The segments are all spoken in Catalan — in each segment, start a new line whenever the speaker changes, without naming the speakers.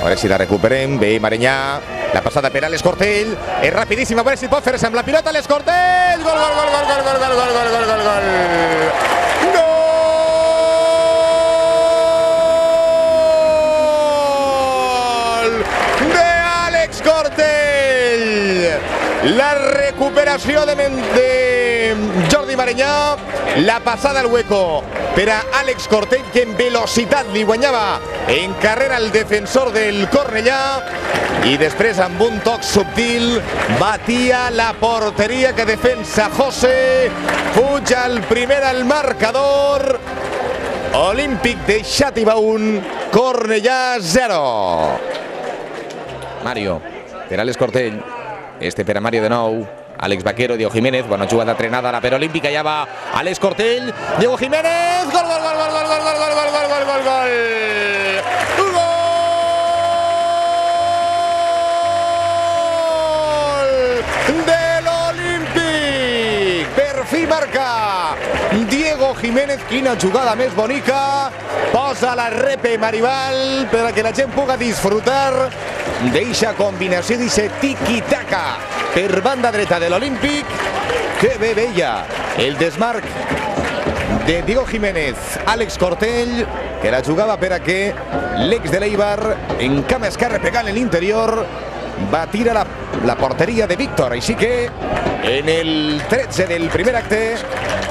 A veure si la recuperem. Bé, Marenyà. La passada per Àlex Cortell. És rapidíssima. A veure si pot fer-se amb la pilota. Àlex Cortell. Gol, gol, gol, gol, gol, gol, gol, gol, gol, gol, gol, gol. Gol de Àlex Cortell. La recuperació de Jordi Marenyà. La passada al hueco per a Àlex Cortell, que en velocitat li guanyava en carrera el defensor del Cornellà, i després amb un toc subtil batia la porteria que defensa José. Puja el primer al marcador. Olímpic de Xàtiva 1, Cornellà 0. Mario per Àlex Cortell. Este per a Mario de nou. Àlex Vaquero, Diego Jiménez, bona jugada trenada ara per Olímpic, allà va Àlex Cortell, Diego Jiménez, gol, gol, gol, gol, gol, gol, gol, gol, gol, gol, gol, gol, gol. Gol de l'Olímpic, per fi marca Diego Jiménez. Quina jugada més bonica, posa la repe Maribal per a que la gent puga disfrutar d'eixa combinació, d'eixe tiki-taka per banda dreta de l'Olímpic. Que bé veia el desmarc de Diego Jiménez. Àlex Cortell, que la jugava per a que l'ex de l'Eibar, en camp esquerre pegant en l'interior, va tirar la porteria de Víctor. Així que en el 13 del primer acte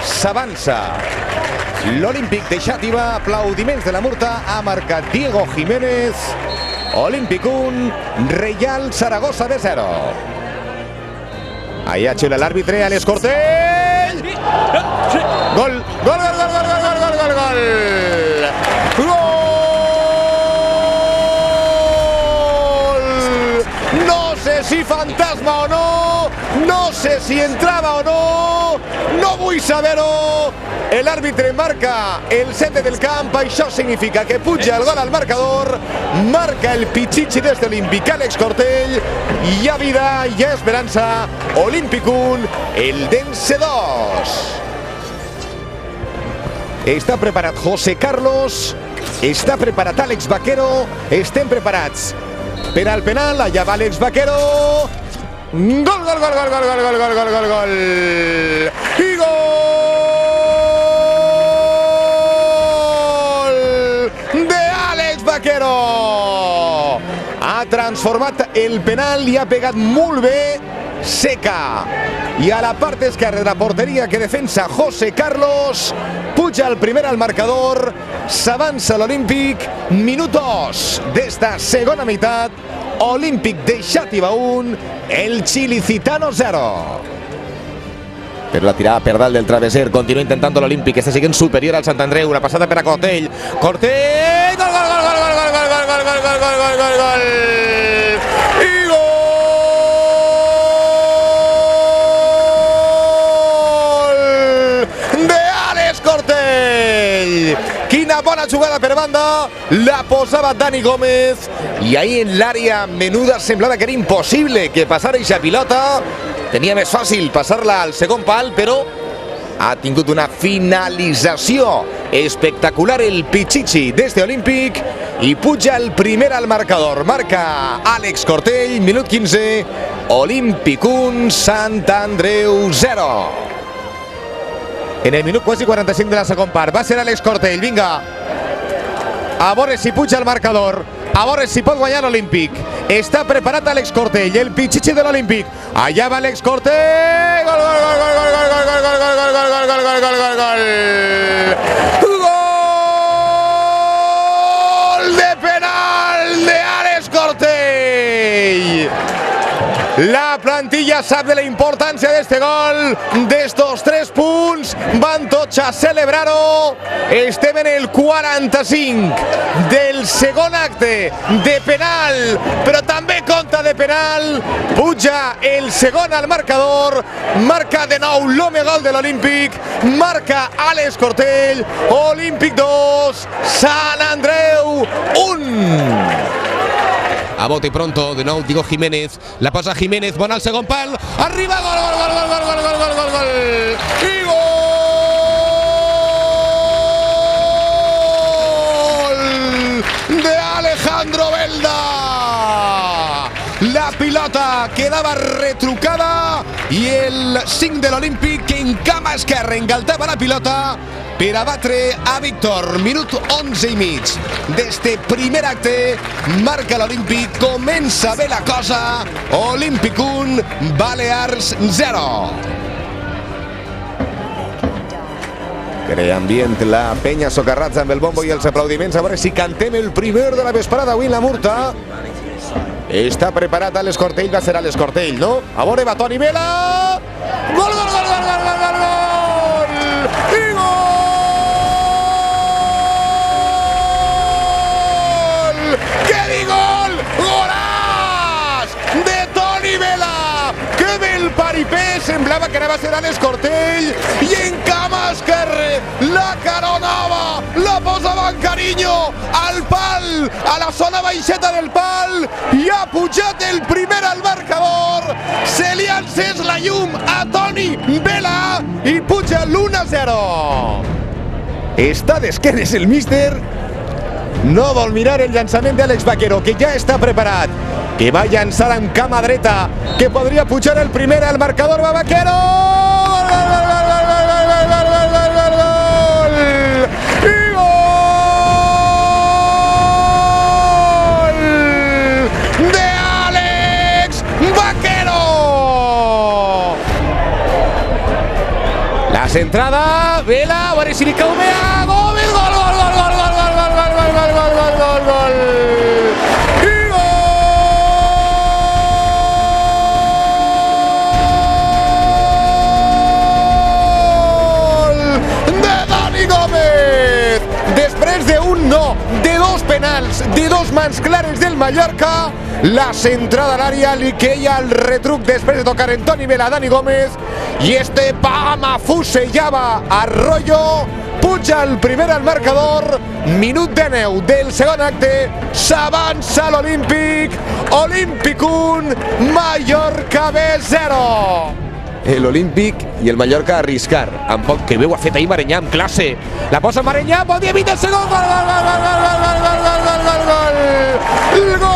s'avança l'Olímpic de Xàtiva. Aplaudiments de la Murta. Ha marcat Diego Jiménez. Olímpic 1, Reial Zaragoza de 0. Allà xula l'àrbitre, Àlex Cortell. Gol, gol, gol, gol, gol, gol, gol, gol, gol, gol. Gol! No sé si fantasma o no, no sé si entrava o no, no vull saber-ho. L'àrbitre marca el centre del camp. Això significa que puja el gol al marcador. Marca el Pichichi des de l'Olímpic, Àlex Cortell. Hi ha vida, hi ha esperança. Olímpic 1, el Dense 2. Està preparat José Carlos. Està preparat Àlex Vaquero. Estem preparats per al penal. Allà va Àlex Vaquero. Gol, gol, gol, gol, gol, gol, gol, gol, gol, gol, gol. I gol de Àlex Vaquero. Ha transformat el penal i ha pegat molt bé Seca. I a la part esquerra de la porteria que defensa José Carlos. Puja el primer al marcador. S'avança l'Olímpic. Minut 2 d'esta segona meitat. Olímpic de Xàtiva 1, el Chilicitano 0. Per la tirada per dalt del travesser, continua intentant l'Olímpic, està siguent superior al Sant Andreu. Una passada per a Cortell. Cortell! Gol, gol, gol, gol, gol, gol, gol, gol, gol, gol, gol, gol, gol, gol. I gol de Àlex Cortell. Quina bona jugada per banda. La posava Dani Gómez. I ahí en l'àrea menuda semblava que era impossible que passara eixa pilota. Tenia més fàcil passar-la al segon pal, però ha tingut una finalització espectacular el Pichichi des de Olímpic i puja el primer al marcador. Marca Àlex Cortell, minut 15, Olímpic 1, Sant Andreu 0. En el minut quasi 45 de la segon part va ser Àlex Cortell, vinga. A veure si puja el marcador, a veure si pot guanyar l'Olímpic. Està preparat Àlex Cortell, el Pichichi de l'Olímpic. Allà va Àlex Cortell. Gol, gol, gol, gol, gol, gol, gol, gol, gol, gol, gol, gol, gol, gol, gol, gol. Gol de penal de Àlex Cortell. La plantilla sap de la importància d'este gol, d'estos 3 punts, van tots a celebrar-ho. Estem en el 45 del segon acte de penal, però també compta de penal. Puja el segon al marcador, marca de nou l'home gol de l'Olímpic, marca Àlex Cortell. Olímpic 2, Sant Andreu 1. A bote pronto, de nou Diego Jiménez, la posa Jiménez, bona al segon pal, arriba, gol, gol, gol, gol, gol, gol, gol, gol, gol, i gol de Alejandro Belda. Anava retrucada i el 5 de l'Olímpic que en cama esquerra engaltava la pilota per a batre a Víctor. Minut 11 i mig d'este primer acte. Marca l'Olímpic, comença bé la cosa. Olímpic 1, Balears 0. Crea ambient la penya Socarrats amb el bombo i els aplaudiments. A veure si cantem el primer de la vesprada avui en la Murta. Està preparat a l'Escortell, va ser a l'Escortell, no? A veure, va Toni Vela. Gol, gol, gol, gol, gol, gol, gol, gol! I gol! Què di gol! Golaç de Toni Vela! Que del paripé, semblava que anava a ser a l'Escortell i en cama esquerre la caronava, la posava en carinyo al pal, a la zona baixeta del pal, i ha pujat el primer al marcador. Se li ha encès la llum a Toni Vela i puja l'1-0. Està d'esquenes el míster. No vol mirar el llançament d'Àlex Vaquero, que ja està preparat, que va llançar amb cama dreta, que podria pujar el primer al marcador. Va Vaquero! Gol, gol, gol, gol, gol, gol, gol, gol, gol, gol, gol! I gol de Àlex Vaquero! La centrada, Vela, a veure si li cau bé a Gómez. Gol, gol, gol, gol, gol, gol, gol, gol, gol, gol, gol, gol, gol! Després d'un no, de dos penals, de dos mans clares del Mallorca, la centrada a l'àrea li queia el retruc després de tocar en Toni Vela a Dani Gómez i este pam afusellava a Arroyo. Puja el primer al marcador. Minut 19 del segon acte. S'avança l'Olímpic. Olímpic 1, Mallorca B 0. L'Olímpic i el Mallorca a arriscar. Amb poc que veu ha fet ahir Marenyà amb classe. La posa Marenyà, podia evitar el segon. Gol, gol, gol, gol, gol, gol, gol, gol, gol, gol, gol. El gol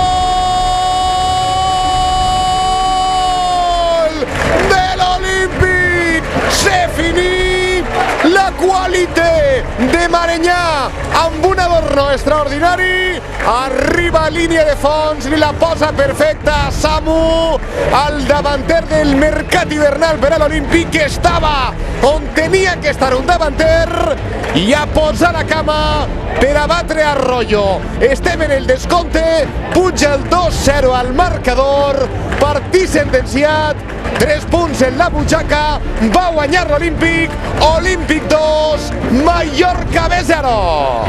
de l'Olímpic. Se finí la qualitat de Marenyà amb un adorno extraordinari. Arriba a línia de fons, li la posa perfecta Samu, al davanter del mercat hivernal per a l'Olímpic, que estava on tenia que estar un davanter, i ha posat la cama per a batre Arroyo. Estem en el descompte, puja el 2-0 al marcador, partit sentenciat, 3 punts en la butxaca, va guanyar l'Olímpic. Olímpic 2, Mallorca B 0.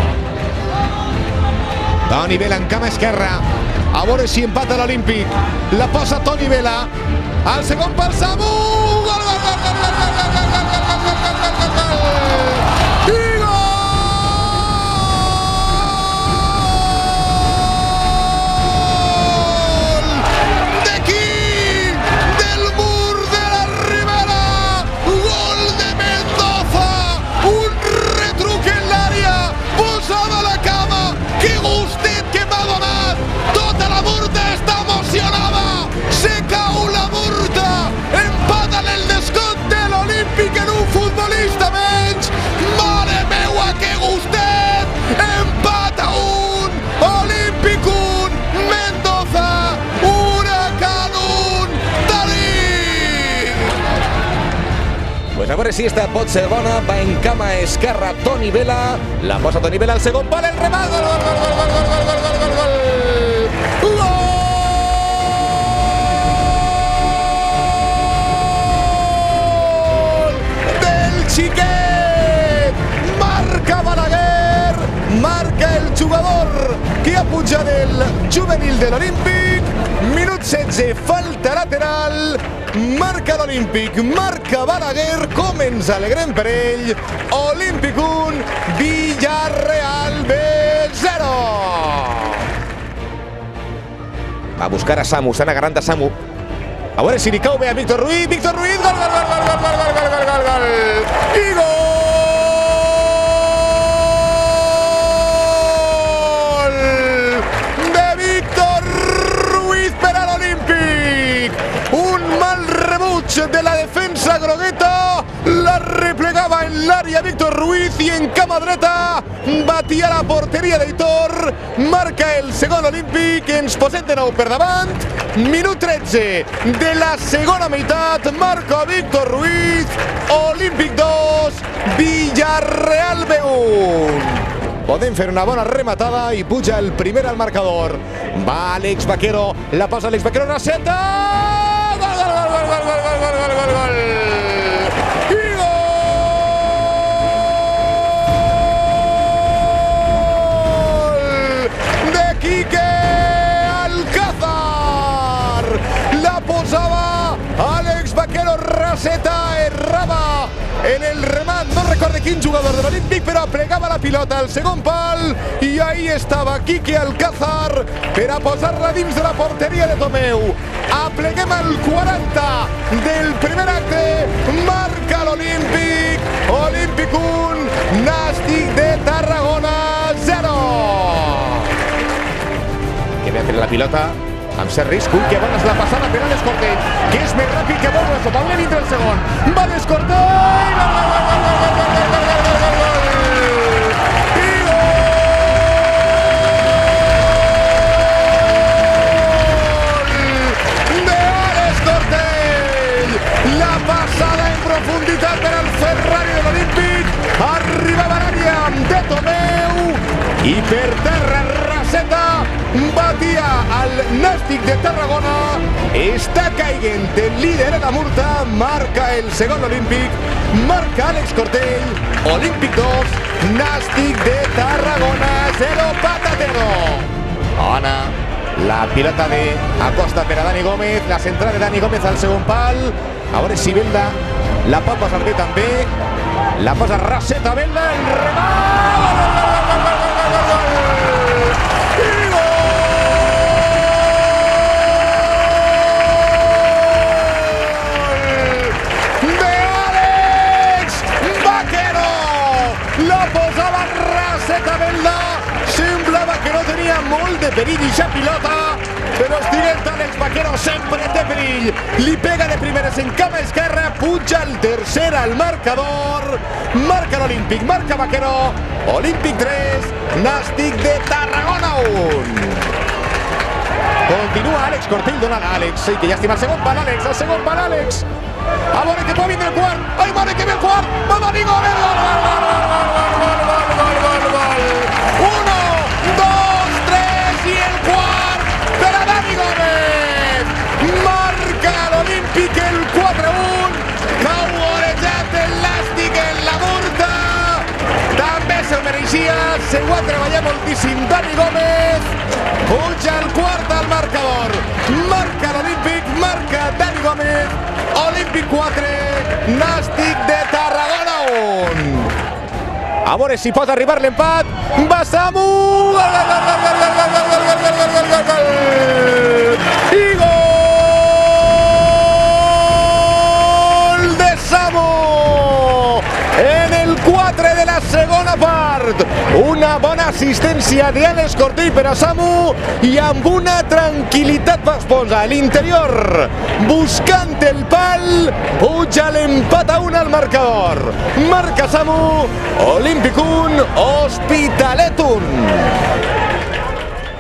Toni Vela en cama esquerra, a veure si empata l'Olímpic. La posa Toni Vela, al segon per Samu. Gol, gol, gol, gol, gol, gol, gol, gol, gol, gol, gol, gol, gol. I gol! De qui? Del mur de la Ribera. Gol de Mendoza. Un retruc en l'àrea. Posava la cama. Que gustet que m'ha donat. Tota la Murta està emocionada. Se cau la Murta. Empata en el descompte l'Olímpic en un futbolista menys. Mare meua, que gustet. Empata un. Olímpic 1. Mendoza. Huracán 1. Dalí. Pues a veure si esta pot ser bona. Va en cama esquerra Toni Vela. La posa Toni Vela al segon pal. El remat. Gol, gol, gol, gol, gol, gol, gol, gol, gol, gol. Gol del xiquet. Marca Balaguer. Marca el jugador que ha pujat el juvenil de l'Olímpic. Minut 16, falta lateral. Marca l'Olímpic, marca Balaguer. Com ens alegrem per ell. Olímpic 1, Villarreal B 0. Va a buscar a Samu, estan agarrant a Samu. A veure si li cau bé a Víctor Ruiz. Víctor Ruiz, gol, gol, gol, gol, gol, gol, gol, gol, gol, gol. I gol de Víctor Ruiz per a l'Olímpic. Un de la defensa grogueta, la replegava en l'àrea Víctor Ruiz i en cama dreta batia la porteria d'Aitor. Marca el segon olímpic, ens posem de nou per davant. Minut 13 de la segona meitat, marca Víctor Ruiz. Olímpic 2, Villarreal B1. Podem fer una bona rematada i puja el primer al marcador. Va Àlex Vaquero, la passa Àlex Vaquero, receta! Gol, gol, gol, gol, gol, gol, gol, gol, gol, gol! I gol de Quique Alcázar! La posava Àlex Vaquero, receta, errava en el remat, no recordo quin jugador de l'Olímpic, però plegava la pilota al segon pal i ahí estava Quique Alcázar per a posar-la dins de la porteria de Tomeu. Apleguem el 40 del primer acte, marca l'Olímpic. Olímpic 1, Nàstic de Tarragona 0. Que ve a fer la pilota amb cert risc. Uy, que bona és la passada per a l'Escortell, que és més ràpid que vol la sopa. Le vindrà el segon. Va l'Escortell! Gol, gol, gol, gol, gol, gol, gol, gol, gol, gol, gol! I gol de l'Escortell! La passada en profunditat per al Ferrari de l'Olímpic. Arribava a l'àrea de Tomeu i per terra receta batia al Nàstic de Tarragona. Està caiguent el líder en la Murta. Marca el segon olímpic. Marca Àlex Cortell. Olímpic 2, Nàstic de Tarragona 0, patatero. Bona la pilota de Acosta per a Dani Gómez. La centrada de Dani Gómez al segon pal. A veure si Belda la pot passar bé també. La posa receta Belda. El remat. Semblava que no tenia molt de perill i ja pilota, però estiguent Àlex Vaquero sempre té perill. Li pega de primeres en cama esquerra, puja el tercer al marcador. Marca l'Olímpic, marca Vaquero. Olímpic 3, Nàstic de Tarragona 1. Continua Àlex Cortell, dona l'Àlex. Ai, que llàstima, el segon pal Àlex, el segon pal Àlex. A veure que pot vindre el quart. Ai, mare, que ve el quart. Va Dani Gómez. Gol, gol, gol, gol, gol, gol, gol, gol. 1, 2, 3 i el quart per a Dani Gómez. Marca l'Olímpic el 4-1. Cau orejat el Nàstic en la Murta. També se'l mereixia. Se ho ha treballat moltíssim Dani Gómez. Puja el quart al marcador. Marca l'Olímpic, marca Dani Gómez. Olímpic 4, Nàstic de Tarragona 1. A veure si pot arribar l'empat. Va Samu! Gol, gol, gol, gol, gol, gol, gol, gol, gol, gol, gol, gol, gol. I gol de Samu! En el 4 de la segona part. Una bona assistència d'Àlex Cortell per a Samu i amb una tranquil·litat Vasponsa a l'interior. Buscant el pal, puja l'empat a 1 al marcador. Marca Samu, Olímpic 1, Hospitalet 1.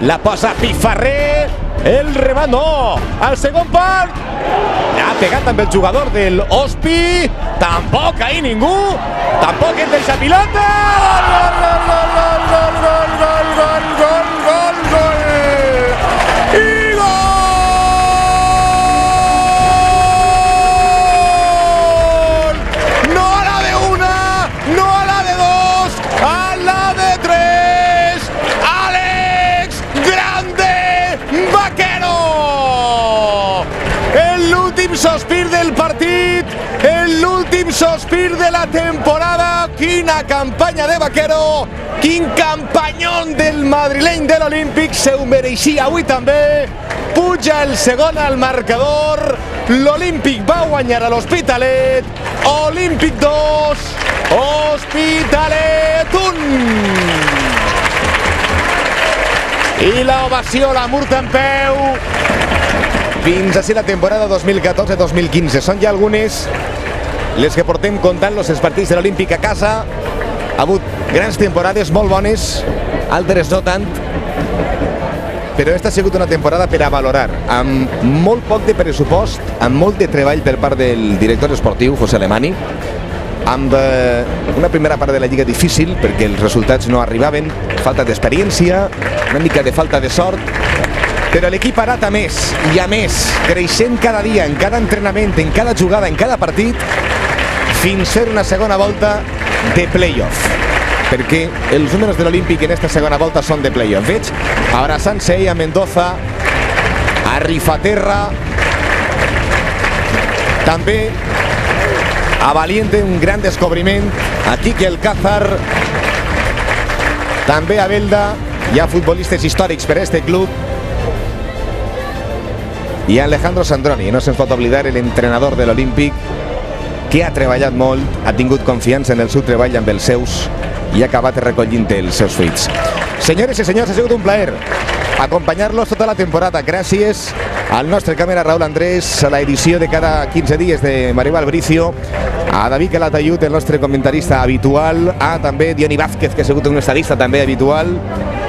La posa Pifarré, el remat no, al segon pal. Ha pegat amb el jugador del Hospi, tampoc ahí ningú, tampoc en deixa pilota. Gol, gol, gol, gol, gol, gol, gol, gol, gol, gol, gol. I gol! No a la de una, no a la de dos, a la de tres. Àlex Grande Vaquero. L'últim sospir del partit, l'últim sospir de la temporada. Quina campanya de Vaquero, quin campanyón del madrileny de l'Olímpic, se ho mereixia avui també. Puja el segon al marcador. L'Olímpic va guanyar a l'Hospitalet. Olímpic 2, Hospitalet 1. I l'ovació, la Murta en peu. Fins així la temporada 2014-2015. Són ja algunes les que portem comptant-los els partits de l'Olímpic a casa. Ha hagut grans temporades, molt bones, altres no tant, però aquesta ha sigut una temporada per a valorar, amb molt poc de pressupost, amb molt de treball per part del director esportiu, José Alemany, amb una primera part de la lliga difícil, perquè els resultats no arribaven, falta d'experiència, una mica de falta de sort, però l'equip ha anat a més, i a més, creixent cada dia, en cada entrenament, en cada jugada, en cada partit, fins a fer una segona volta de play-off, perquè els números de l'Olímpic en esta segona volta són de play-off. Veig abraçant-se a Mendoza, a Rifaterra, també a Valiente, un gran descobriment, a Quique Alcázar, també a Belda. Hi ha futbolistes històrics per a este club, i a Alejandro Sandroni. No se'ns pot oblidar l'entrenador de l'Olímpic, que ha treballat molt, ha tingut confiança en el seu treball amb els seus i ha acabat recollint els seus fruits. Senyores i senyors, ha sigut un plaer acompanyar-los tota la temporada. Gràcies al nostre càmera Raúl Andrés, a l'edició de cada 15 dies de Maribal Bricio, a David Calatayud, el nostre comentarista habitual, a també Diony Vázquez, que ha sigut un estadista també habitual,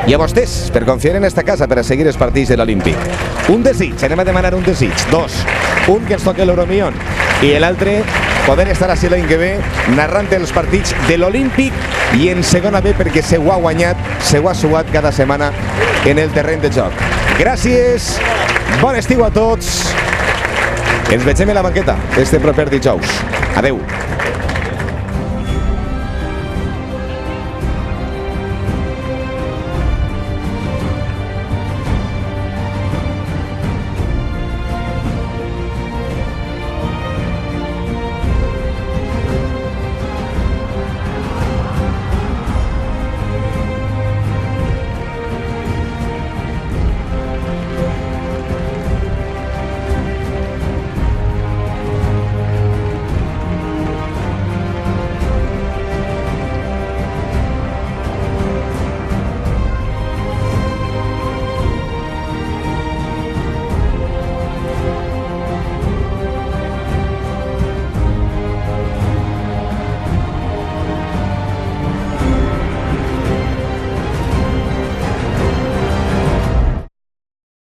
i a vostès per confiar en esta casa per a seguir els partits de l'Olímpic. Un desig, anem a demanar un desig. Dos, un que ens toqui l'Euromillón, i l'altre poder estar així l'any que ve narrant els partits de l'Olímpic i en segona B, perquè se ho ha guanyat, se ho ha suat cada setmana en el terreny de joc. Gràcies, bon estiu a tots. Ens vegem a la banqueta este proper dijous. Adeu.